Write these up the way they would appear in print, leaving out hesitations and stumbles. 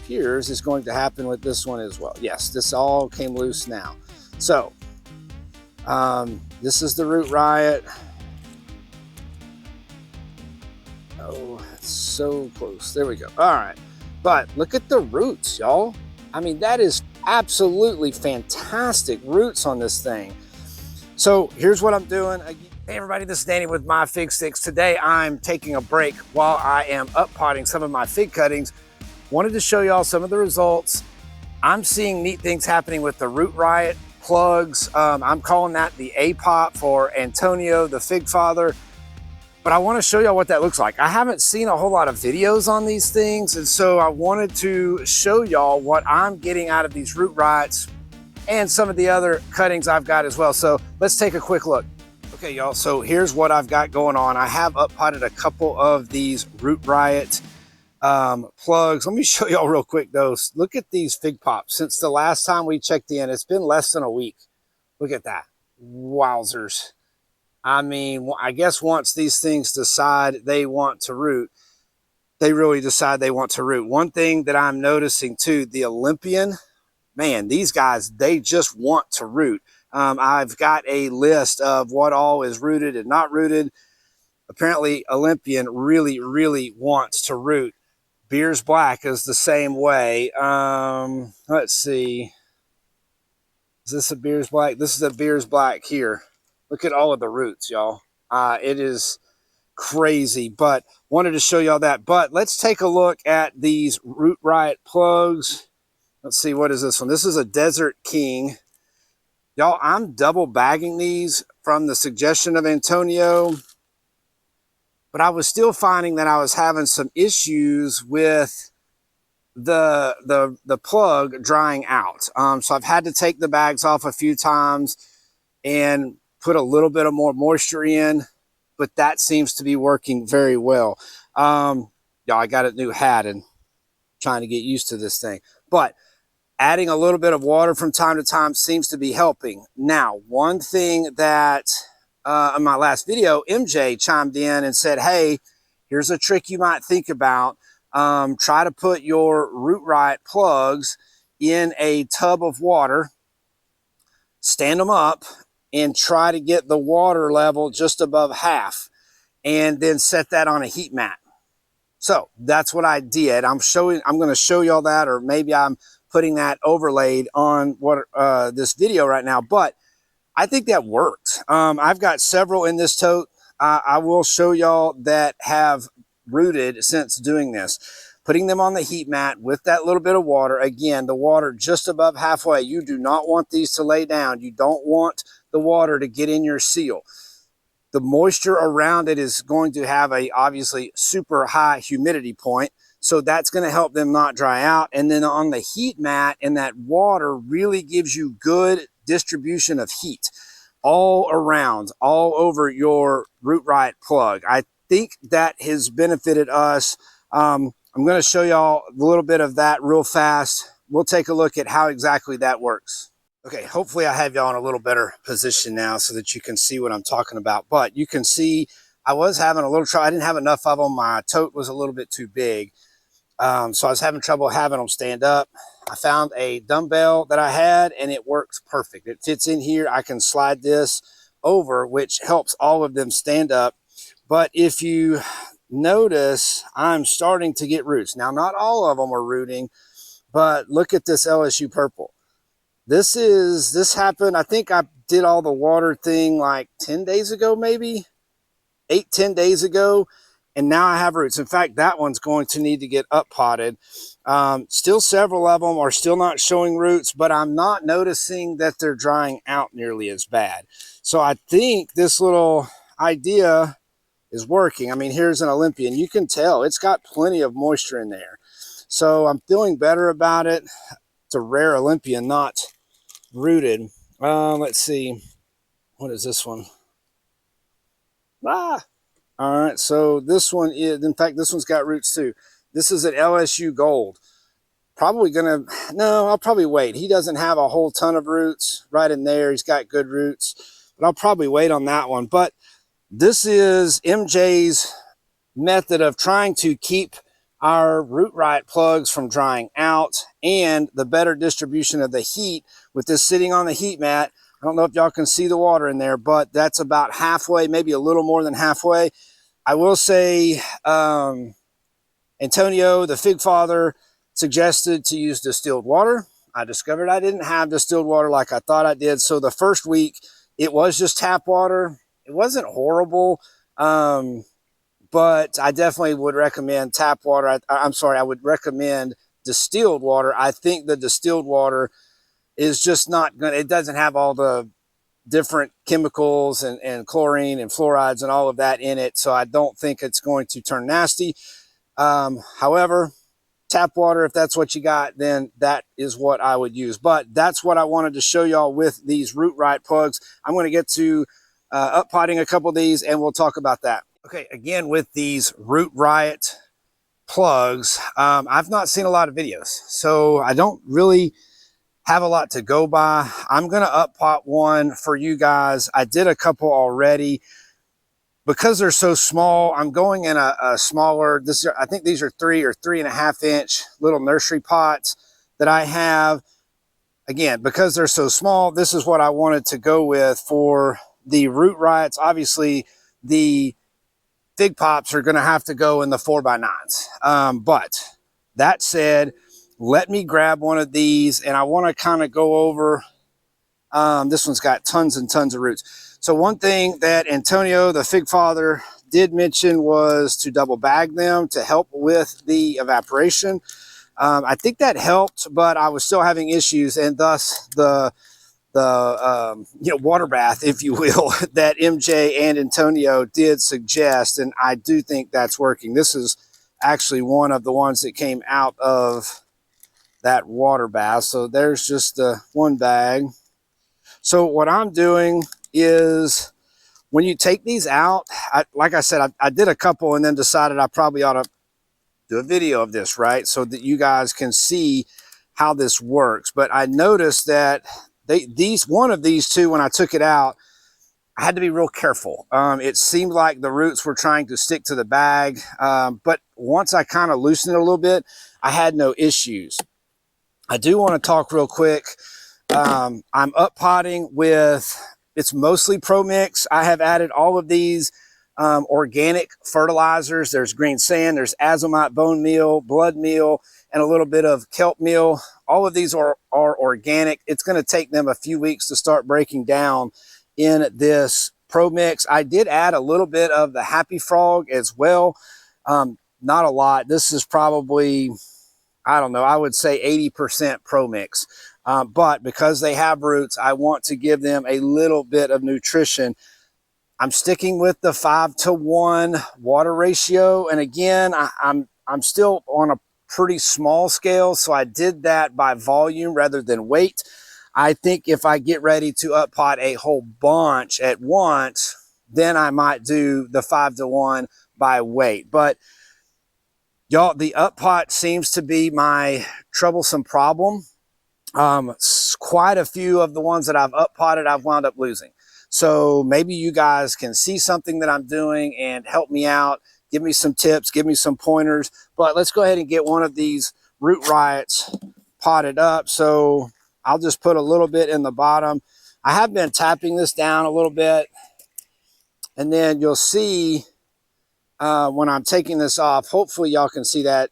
appears is going to happen with this one as well. Yes, this all came loose now. So this is the Root Riot. Oh, it's so close. There we go. All right. But look at the roots, y'all. I mean, that is absolutely fantastic roots on this thing. So here's what I'm doing. Hey everybody, this is Danny with MyFigStix. Today I'm taking a break while I am up potting some of my fig cuttings. Wanted to show y'all some of the results. I'm seeing neat things happening with the Root Riot plugs. I'm calling that the A-Pop for Antonio, the fig father. But I want to show y'all what that looks like. I haven't seen a whole lot of videos on these things, and so I wanted to show y'all what I'm getting out of these Root Riots and some of the other cuttings I've got as well. So let's take a quick look. Okay, y'all, so here's what I've got going on. I have up potted a couple of these Root Riot plugs. Let me show y'all real quick though. Look at these fig pops. Since the last time we checked in, it's been less than a week. Look at that. Wowzers. I mean, I guess once these things decide they want to root, they really decide they want to root. One thing that I'm noticing too, the Olympian, man, these guys, they just want to root. I've got a list of what all is rooted and not rooted. Apparently, Olympian really, really wants to root. Beers Black is the same way. Let's see. Is this a Beers Black? This is a Beers Black here. Look at all of the roots, y'all. It is crazy, but wanted to show y'all that. But let's take a look at these Root Riot plugs. Let's see, what is this one? This is a Desert King. Y'all, I'm double bagging these from the suggestion of Antonio, but I was still finding that I was having some issues with the plug drying out. So I've had to take the bags off a few times and put a little bit of more moisture in, but that seems to be working very well. Y'all, I got a new hat and trying to get used to this thing, but adding a little bit of water from time to time seems to be helping. Now, one thing that in my last video, MJ chimed in and said, hey, here's a trick you might think about. Try to put your Root Riot plugs in a tub of water, stand them up, and try to get the water level just above half, and then set that on a heat mat. So that's what I did. I'm going to show y'all that, or maybe I'm putting that overlaid on what this video right now, but I think that worked. I've got several in this tote. I will show y'all that have rooted since doing this. Putting them on the heat mat with that little bit of water. Again, the water just above halfway. You do not want these to lay down. You don't want the water to get in your seal. The moisture around it is going to have a obviously super high humidity point. So that's going to help them not dry out. And then on the heat mat, and that water really gives you good distribution of heat all around, all over your Root Riot plug. I think that has benefited us. I'm going to show y'all a little bit of that real fast. We'll take a look at how exactly that works. Okay, hopefully I have y'all in a little better position now so that you can see what I'm talking about. But you can see I was having a little trouble. I didn't have enough of them. My tote was a little bit too big. So I was having trouble having them stand up. I found a dumbbell that I had, and it works perfect. It fits in here. I can slide this over, which helps all of them stand up. But if you notice, I'm starting to get roots. Now, not all of them are rooting, but look at this LSU purple. This happened, I think I did all the water thing like 10 days ago, maybe 8-10 days ago. And now I have roots. In fact, that one's going to need to get up potted. Still several of them are still not showing roots, but I'm not noticing that they're drying out nearly as bad. So I think this little idea is working. I mean, here's an Olympian. You can tell it's got plenty of moisture in there. So I'm feeling better about it. It's a rare Olympian, not rooted. Let's see. What is this one? All right, so this one is, in fact, this one's got roots too. This is an LSU Gold. Probably gonna, no, I'll probably wait. He doesn't have a whole ton of roots right in there. He's got good roots, but I'll probably wait on that one. But this is MJ's method of trying to keep our Root Riot plugs from drying out and the better distribution of the heat with this sitting on the heat mat. I don't know if y'all can see the water in there, but that's about halfway, maybe a little more than halfway. I will say Antonio, the Fig Father, suggested to use distilled water. I discovered I didn't have distilled water like I thought I did. So the first week, it was just tap water. It wasn't horrible, but I definitely would recommend tap water. I would recommend distilled water. I think the distilled water is just not good. It doesn't have all the different chemicals and chlorine and fluorides and all of that in it. So I don't think it's going to turn nasty. However, tap water, if that's what you got, then that is what I would use. But that's what I wanted to show y'all with these Root Riot plugs. I'm going to get to up potting a couple of these and we'll talk about that. Okay, again, with these Root Riot plugs, I've not seen a lot of videos, so I don't really have a lot to go by. I'm going to up pot one for you guys. I did a couple already. Because they're so small, I'm going in a smaller, I think these are 3 or 3.5 inch little nursery pots that I have. Again, because they're so small, this is what I wanted to go with for the Root Riots. Obviously, the Fig Pops are going to have to go in the 4x9s. But that said, let me grab one of these, and I want to kind of go over. This one's got tons and tons of roots. So one thing that Antonio, the Fig Father, did mention was to double bag them to help with the evaporation. I think that helped, but I was still having issues, and thus the water bath, if you will, that MJ and Antonio did suggest, and I do think that's working. This is actually one of the ones that came out of that water bath. So there's just the one bag. So what I'm doing is when you take these out, like I said, I did a couple and then decided I probably ought to do a video of this, right? So that you guys can see how this works. But I noticed that one of these two, when I took it out, I had to be real careful. It seemed like the roots were trying to stick to the bag. But once I kind of loosened it a little bit, I had no issues. I do want to talk real quick. I'm up potting with, it's mostly Pro Mix. I have added all of these organic fertilizers. There's green sand, there's azomite bone meal, blood meal, and a little bit of kelp meal. All of these are organic. It's going to take them a few weeks to start breaking down in this Pro Mix. I did add a little bit of the Happy Frog as well. Not a lot. This is probably, I don't know, I would say 80% Pro Mix. But because they have roots, I want to give them a little bit of nutrition. I'm sticking with the 5-to-1 water ratio. And again, I'm still on a pretty small scale, so I did that by volume rather than weight. I think if I get ready to up pot a whole bunch at once, then I might do the 5-to-1 by weight. But y'all, the up pot seems to be my troublesome problem. Quite a few of the ones that I've up potted, I've wound up losing. So maybe you guys can see something that I'm doing and help me out, give me some tips, give me some pointers. But let's go ahead and get one of these Root Riots potted up. So I'll just put a little bit in the bottom. I have been tapping this down a little bit, and then you'll see when I'm taking this off, hopefully y'all can see that,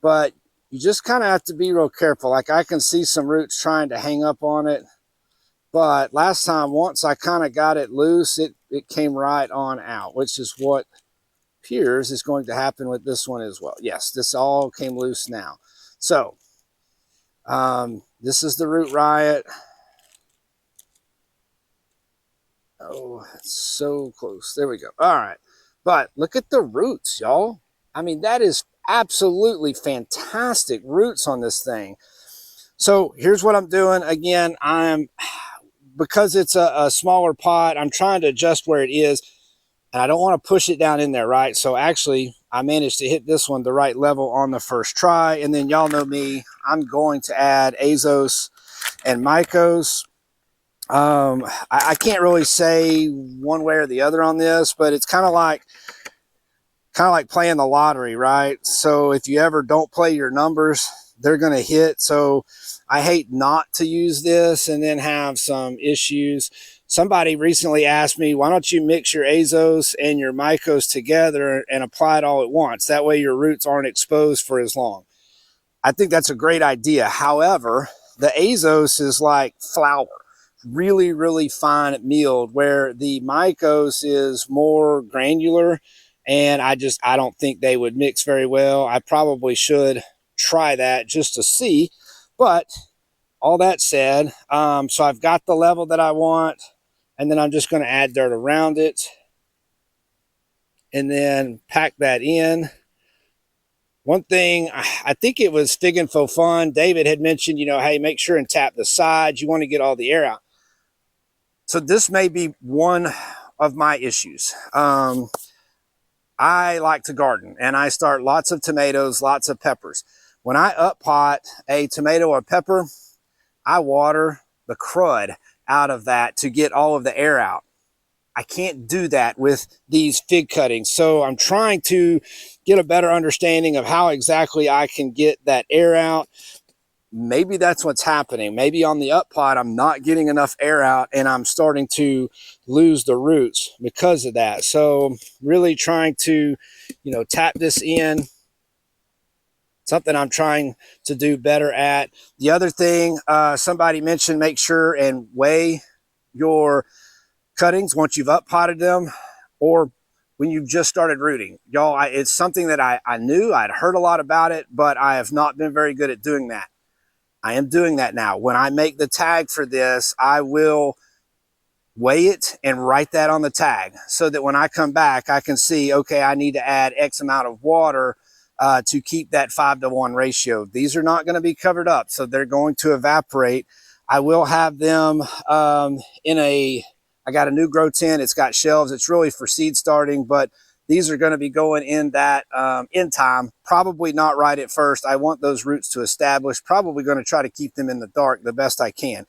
but you just kind of have to be real careful. Like I can see some roots trying to hang up on it. But last time, once I kind of got it loose, it came right on out, which is what appears is going to happen with this one as well. Yes, this all came loose now. So this is the Root Riot. Oh, it's so close. There we go. All right. But look at the roots, y'all. I mean, that is absolutely fantastic roots on this thing. So here's what I'm doing. Again, because it's a smaller pot, I'm trying to adjust where it is, and I don't want to push it down in there, right? So actually, I managed to hit this one the right level on the first try. And then y'all know me, I'm going to add Azos and Mycos. I can't really say one way or the other on this, but it's kind of like kind of like playing the lottery, right? So if you ever don't play your numbers, they're going to hit. So I hate not to use this and then have some issues. Somebody recently asked me, why don't you mix your azos and your mycos together and apply it all at once? That way your roots aren't exposed for as long. I think that's a great idea. However, the azos is like flour, really, really fine milled, where the mycos is more granular. And I don't think they would mix very well. I probably should try that just to see. But all that said, so I've got the level that I want, and then I'm just going to add dirt around it and then pack that in. One thing, I think it was Fig and Faux Fun, David had mentioned, you know, hey, make sure and tap the sides. You want to get all the air out. So this may be one of my issues. I like to garden, and I start lots of tomatoes, lots of peppers. When I up pot a tomato or pepper, I water the crud out of that to get all of the air out. I can't do that with these fig cuttings. So I'm trying to get a better understanding of how exactly I can get that air out. Maybe that's what's happening. Maybe on the up pot, I'm not getting enough air out and I'm starting to lose the roots because of that. So really trying to, you know, tap this in. Something I'm trying to do better at. The other thing, somebody mentioned, make sure and weigh your cuttings once you've up potted them or when you've just started rooting. Y'all, it's something that I knew, I'd heard a lot about it, but I have not been very good at doing that. I am doing that now. When I make the tag for this, I will weigh it and write that on the tag so that when I come back, I can see, okay, I need to add X amount of water to keep that 5-to-1 ratio. These are not going to be covered up, so they're going to evaporate. I will have them I got a new grow tent. It's got shelves. It's really for seed starting, but these are going to be going in that in time. Probably not right at first. I want those roots to establish. Probably going to try to keep them in the dark the best I can.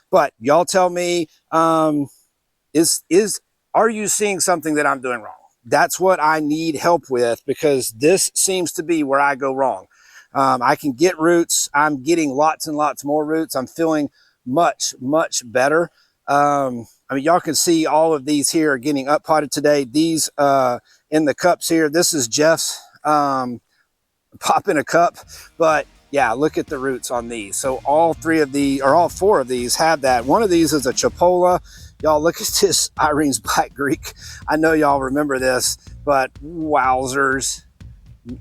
But y'all tell me, are you seeing something that I'm doing wrong? That's what I need help with, because this seems to be where I go wrong. I can get roots. I'm getting lots and lots more roots. I'm feeling much, much better. I mean, y'all can see all of these here are getting up potted today. These in the cups here, this is Jeff's pop in a cup. But yeah, look at the roots on these. So all four of these have that. One of these is a Chipola. Y'all look at this Irene's Black Greek. I know y'all remember this, but wowzers.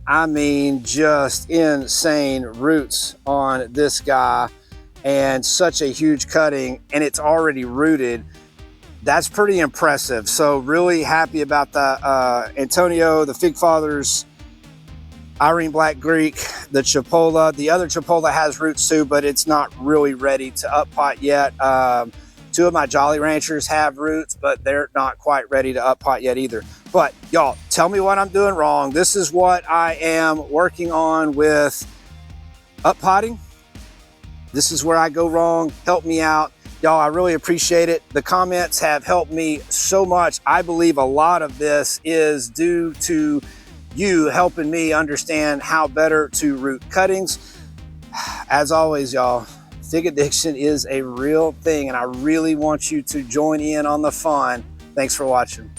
I mean, just insane roots on this guy and such a huge cutting, and it's already rooted. That's pretty impressive. So really happy about the Antonio, the Fig Fathers, Irene Black Greek, the Chipola. The other Chipola has roots too, but it's not really ready to up pot yet. Two of my Jolly Ranchers have roots, but they're not quite ready to up pot yet either. But y'all, tell me what I'm doing wrong. This is what I am working on with up potting. This is where I go wrong. Help me out. Y'all, I really appreciate it. The comments have helped me so much. I believe a lot of this is due to you helping me understand how better to root cuttings. As always, y'all, fig addiction is a real thing, and I really want you to join in on the fun. Thanks for watching.